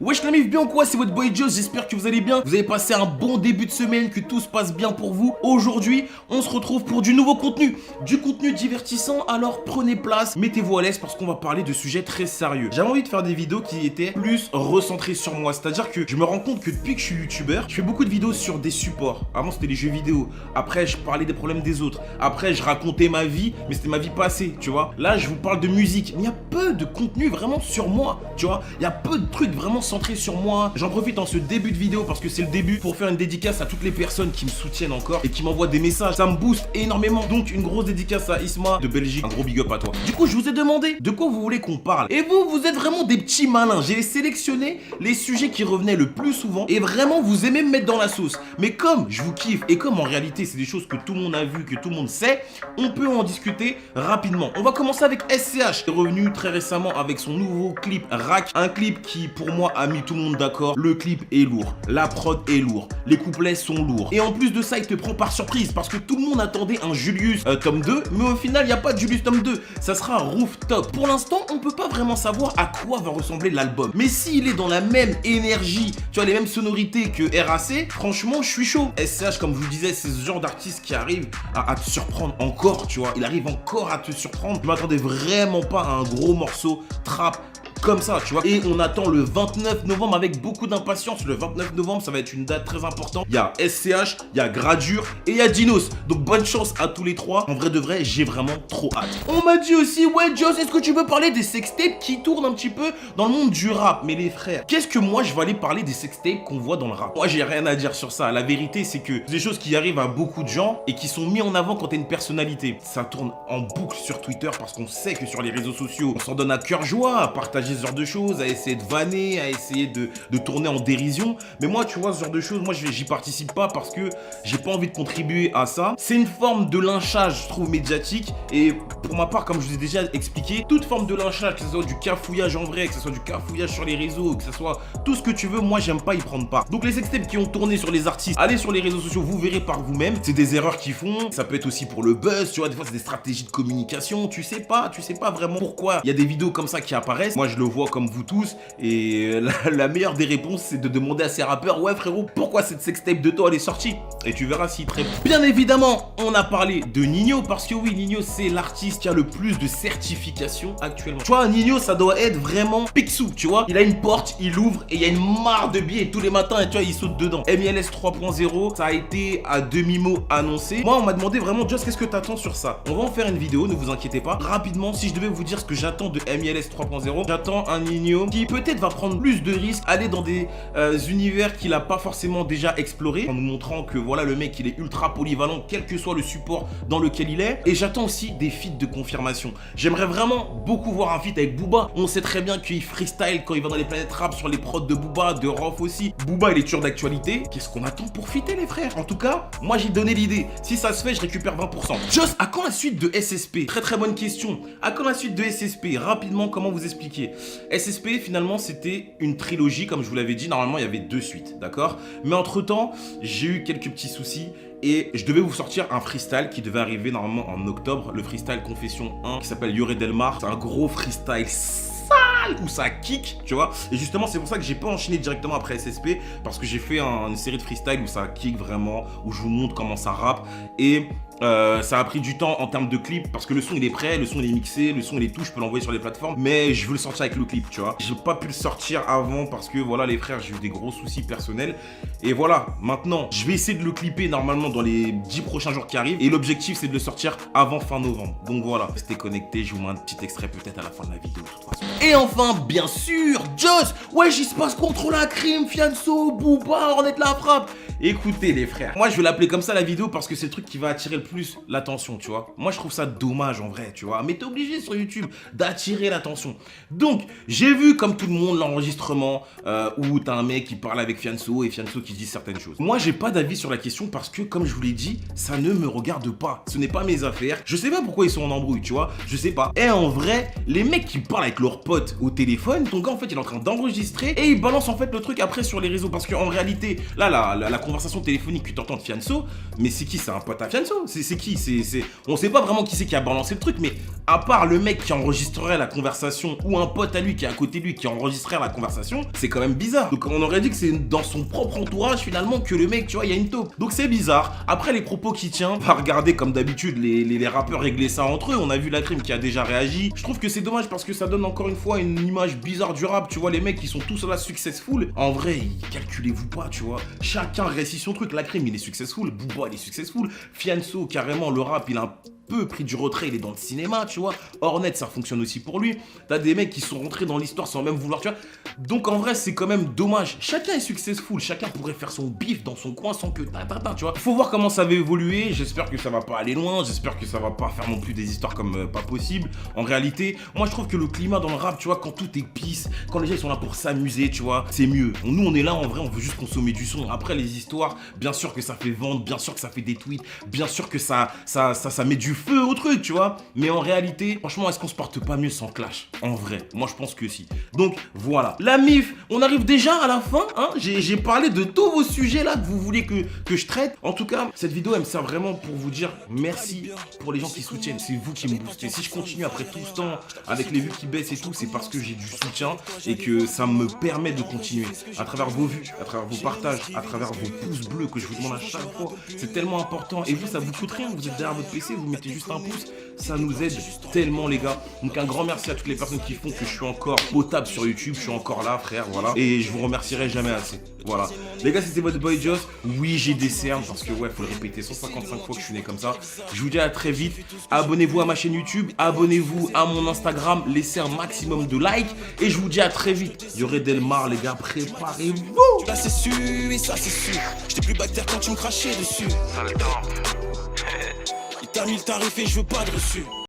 Wesh la mif, bien ou quoi? C'est votre boy Joss, j'espère que vous allez bien. Vous avez passé un bon début de semaine, que tout se passe bien pour vous. Aujourd'hui, on se retrouve pour du nouveau contenu. Du contenu divertissant, alors prenez place, mettez-vous à l'aise parce qu'on va parler de sujets très sérieux. J'avais envie de faire des vidéos qui étaient plus recentrées sur moi. C'est-à-dire que je me rends compte que depuis que je suis youtubeur, je fais beaucoup de vidéos sur des supports. Avant c'était les jeux vidéo, après je parlais des problèmes des autres. Après je racontais ma vie, mais c'était ma vie passée, tu vois. Là je vous parle de musique, mais il y a peu de contenu vraiment sur moi, tu vois. Il y a peu de trucs vraiment centré sur moi. J'en profite en ce début de vidéo parce que c'est le début pour faire une dédicace à toutes les personnes qui me soutiennent encore et qui m'envoient des messages. Ça me booste énormément. Donc une grosse dédicace à Isma de Belgique. Un gros big up à toi. Du coup, je vous ai demandé de quoi vous voulez qu'on parle. Et vous, vous êtes vraiment des petits malins. J'ai sélectionné les sujets qui revenaient le plus souvent et vraiment vous aimez me mettre dans la sauce. Mais comme je vous kiffe et comme en réalité c'est des choses que tout le monde a vu, que tout le monde sait, on peut en discuter rapidement. On va commencer avec SCH. Il est revenu très récemment avec son nouveau clip Rack. Un clip qui pour moi a mis tout le monde d'accord. Le clip est lourd, la prod est lourd, les couplets sont lourds. Et en plus de ça, il te prend par surprise parce que tout le monde attendait un Julius tome 2, mais au final, il n'y a pas de Julius tome 2. Ça sera Rooftop. Pour l'instant, on peut pas vraiment savoir à quoi va ressembler l'album. Mais s'il est dans la même énergie, tu vois, les mêmes sonorités que RAC, franchement, je suis chaud. SCH, comme je vous disais, c'est ce genre d'artiste qui arrive à te surprendre encore, tu vois. Il arrive encore à te surprendre. Je m'attendais vraiment pas à un gros morceau trap comme ça, tu vois. Et on attend le 29 novembre avec beaucoup d'impatience. Le 29 novembre, ça va être une date très importante. Il y a SCH, il y a Gradure et il y a Dinos. Donc bonne chance à tous les trois. En vrai de vrai, j'ai vraiment trop hâte. On m'a dit aussi, ouais Joss, est-ce que tu veux parler des sextapes qui tournent un petit peu dans le monde du rap? Mais les frères, qu'est-ce que moi je vais aller parler des sextapes qu'on voit dans le rap? Moi j'ai rien à dire sur ça. La vérité c'est que c'est des choses qui arrivent à beaucoup de gens et qui sont mis en avant quand t'es une personnalité. Ça tourne en boucle sur Twitter parce qu'on sait que sur les réseaux sociaux, on s'en donne à cœur joie à partager ce genre de choses, à essayer de vanner, à essayer de tourner en dérision. Mais moi, tu vois, ce genre de choses, moi, j'y participe pas parce que j'ai pas envie de contribuer à ça. C'est une forme de lynchage, je trouve, médiatique. Et pour ma part, comme je vous ai déjà expliqué, toute forme de lynchage, que ce soit du cafouillage en vrai, que ce soit du cafouillage sur les réseaux, que ce soit tout ce que tu veux, moi, j'aime pas y prendre part. Donc, les sextapes qui ont tourné sur les artistes, allez sur les réseaux sociaux, vous verrez par vous-même. C'est des erreurs qu'ils font. Ça peut être aussi pour le buzz, tu vois. Des fois, c'est des stratégies de communication. Tu sais pas vraiment pourquoi il y a des vidéos comme ça qui apparaissent. Moi, je le vois comme vous tous, et la meilleure des réponses c'est de demander à ces rappeurs, ouais frérot, pourquoi cette sextape de toi elle est sortie? Et tu verras s'il te répond. Bien évidemment, on a parlé de Ninho parce que oui, Ninho c'est l'artiste qui a le plus de certifications actuellement. Tu vois, Ninho ça doit être vraiment Picsou, tu vois, il a une porte, il ouvre et il y a une mare de billets tous les matins et tu vois il saute dedans. MILS 3.0, ça a été à demi-mot annoncé. Moi on m'a demandé vraiment, Joss, qu'est-ce que t'attends sur ça? On va en faire une vidéo, ne vous inquiétez pas. Rapidement, si je devais vous dire ce que j'attends de MILS 3.0, j'attends un Ninho qui peut-être va prendre plus de risques, aller dans des univers qu'il a pas forcément déjà exploré, en nous montrant que voilà, le mec il est ultra polyvalent quel que soit le support dans lequel il est. Et j'attends aussi des feats de confirmation. J'aimerais vraiment beaucoup voir un feat avec Booba. On sait très bien qu'il freestyle quand il va dans les planètes rap sur les prods de Booba, de Rof aussi. Booba il est toujours d'actualité. Qu'est-ce qu'on attend pour fitter les frères? En tout cas, moi j'ai donné l'idée. Si ça se fait, je récupère 20%. Joss, à quand la suite de SSP? Très très bonne question. À quand la suite de SSP? Rapidement, comment vous expliquer? SSP finalement c'était une trilogie comme je vous l'avais dit, normalement il y avait 2 suites, d'accord? Mais entre temps j'ai eu quelques petits soucis et je devais vous sortir un freestyle qui devait arriver normalement en octobre, le freestyle Confession 1 qui s'appelle Yoré Delmar. C'est un gros freestyle sale où ça kick, tu vois. Et justement c'est pour ça que j'ai pas enchaîné directement après SSP parce que j'ai fait une série de freestyle où ça kick vraiment, où je vous montre comment ça rappe. Et ça a pris du temps en termes de clip parce que le son il est prêt, le son il est mixé, le son il est tout, je peux l'envoyer sur les plateformes, mais je veux le sortir avec le clip, tu vois. J'ai pas pu le sortir avant parce que voilà les frères, j'ai eu des gros soucis personnels. Et voilà, maintenant je vais essayer de le clipper normalement dans les 10 prochains jours qui arrivent. Et l'objectif c'est de le sortir avant fin novembre. Donc voilà, restez connectés, je vous mets un petit extrait peut-être à la fin de la vidéo de toute façon. Et enfin, bien sûr, Joss, ouais j'y se passe contre la crime, Fianso, Booba, Ornette la frappe. Écoutez les frères, moi je vais l'appeler comme ça la vidéo parce que c'est le truc qui va attirer le plus l'attention, tu vois. Moi je trouve ça dommage en vrai, tu vois. Mais t'es obligé sur YouTube d'attirer l'attention. Donc j'ai vu comme tout le monde l'enregistrement où t'as un mec qui parle avec Fianso et Fianso qui dit certaines choses. Moi j'ai pas d'avis sur la question parce que comme je vous l'ai dit, ça ne me regarde pas. Ce n'est pas mes affaires. Je sais pas pourquoi ils sont en embrouille, tu vois. Je sais pas. Et en vrai, les mecs qui parlent avec leurs potes au téléphone, ton gars en fait il est en train d'enregistrer et il balance en fait le truc après sur les réseaux parce qu'en réalité, là la conversation téléphonique que tu entends de Fianso, mais c'est qui? C'est un pote à Fianso, c'est qui? On sait pas vraiment qui c'est qui a balancé le truc, mais à part le mec qui enregistrerait la conversation ou un pote à lui qui est à côté de lui qui enregistrerait la conversation, c'est quand même bizarre. Donc on aurait dit que c'est dans son propre entourage finalement que le mec, tu vois, il y a une taupe. Donc c'est bizarre. Après les propos qu'il tient, on va regarder comme d'habitude les rappeurs régler ça entre eux. On a vu la crime qui a déjà réagi. Je trouve que c'est dommage parce que ça donne encore une fois une image bizarre du rap. Tu vois, les mecs qui sont tous là successful. En vrai, calculez-vous pas, tu vois. Chacun réussit son truc. La crime, il est successful. Booba, il est successful. Fianso, carrément, le rap, il a un peu pris du retrait, il est dans le cinéma, tu vois. Hornet, ça fonctionne aussi pour lui. T'as des mecs qui sont rentrés dans l'histoire sans même vouloir, tu vois. Donc en vrai, c'est quand même dommage. Chacun est successful, chacun pourrait faire son bif dans son coin sans que tu vois. Faut voir comment ça va évoluer. J'espère que ça va pas aller loin. J'espère que ça va pas faire non plus des histoires comme pas possible. En réalité, moi je trouve que le climat dans le rap, tu vois, quand tout est pisse, quand les gens ils sont là pour s'amuser, tu vois, c'est mieux. Nous on est là en vrai, on veut juste consommer du son. Après les histoires, bien sûr que ça fait vendre, bien sûr que ça fait des tweets, bien sûr que ça met du feu au truc, tu vois. Mais en réalité, franchement, est-ce qu'on se porte pas mieux sans clash? En vrai, moi je pense que si. Donc voilà. La MIF, on arrive déjà à la fin, hein. J'ai parlé de tous vos sujets là que vous voulez que je traite. En tout cas, cette vidéo elle me sert vraiment pour vous dire merci pour les gens qui soutiennent. C'est vous qui me boostez. Si je continue après tout ce temps avec les vues qui baissent et tout, c'est parce que j'ai du soutien et que ça me permet de continuer. À travers vos vues, à travers vos partages, à travers vos pouces bleus que je vous demande à chaque fois. C'est tellement important. Et vous, ça vous coûte rien. Vous êtes derrière votre PC, vous mettez juste un pouce. Ça nous aide tellement, les gars. Donc un grand merci à toutes les personnes qui font que je suis encore potable sur YouTube. Je suis encore là, frère, voilà. Et je vous remercierai jamais assez. Voilà. Les gars, c'était votre boy Joss. Oui, j'ai des cernes parce que, ouais, faut le répéter 155 fois que je suis né comme ça. Je vous dis à très vite. Abonnez-vous à ma chaîne YouTube. Abonnez-vous à mon Instagram. Laissez un maximum de likes. Et je vous dis à très vite. Il y aurait Delmar, les gars. Préparez-vous. Là, c'est sûr, et ça, c'est sûr. J'étais plus bactère quand tu me crachais dessus. Il t'a mis le tarif et je veux pas de reçu.